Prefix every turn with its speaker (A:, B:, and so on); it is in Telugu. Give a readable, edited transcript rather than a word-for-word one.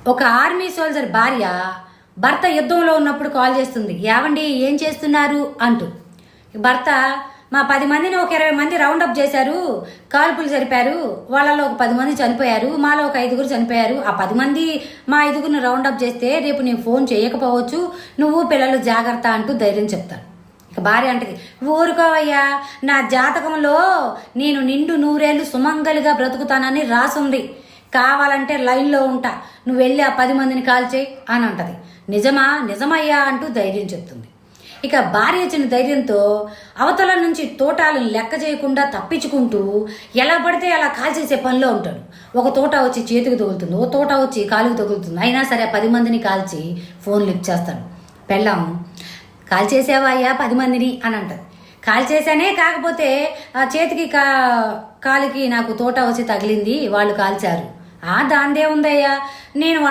A: ఒక ఆర్మీ సోల్జర్ భార్య భర్త యుద్ధంలో ఉన్నప్పుడు కాల్ చేస్తుంది. ఏవండి ఏం చేస్తున్నారు అంటూ. భర్త మా 10 మందిని ఒక 20 మంది రౌండప్ చేశారు, కాల్పులు జరిపారు, వాళ్ళలో ఒక 10 మంది చనిపోయారు, మాలో ఒక 5గురు చనిపోయారు. ఆ 10 మంది మా 5గురిని రౌండప్ చేస్తే రేపు నేను ఫోన్ చేయకపోవచ్చు, నువ్వు పిల్లలు జాగ్రత్త అంటూ ధైర్యం చెప్తాను. ఇక భార్య అంటది, ఊరుకోవయ్యా, నా జాతకంలో నేను నిండు 100 ఏళ్ళు సుమంగలిగా బ్రతుకుతానని రాసుంది, కావాలంటే లైన్లో ఉంటా, నువ్వు వెళ్ళి ఆ 10 మందిని కాల్ చేయి అని అంటది. నిజమా? నిజమయ్యా అంటూ ధైర్యం చెప్తుంది. ఇక భార్య ఇచ్చిన ధైర్యంతో అవతల నుంచి తోటాలను లెక్క చేయకుండా తప్పించుకుంటూ ఎలా పడితే అలా కాల్ చేసే పనిలో ఉంటాడు. ఒక తోట వచ్చి చేతికి తగులుతుంది, ఓ తోట వచ్చి కాలుకి తగులుతుంది, అయినా సరే 10 మందిని కాల్చి ఫోన్ లిఫ్ట్ చేస్తాడు. పెళ్ళాం, కాల్ చేసావా అయ్యా 10 మందిని అని అంటది. కాల్ చేశానే, కాకపోతే ఆ చేతికి కాలుకి నాకు తోట వచ్చి తగిలింది, వాళ్ళు కాల్చారు. దాందే ఉందయ్యా, నేను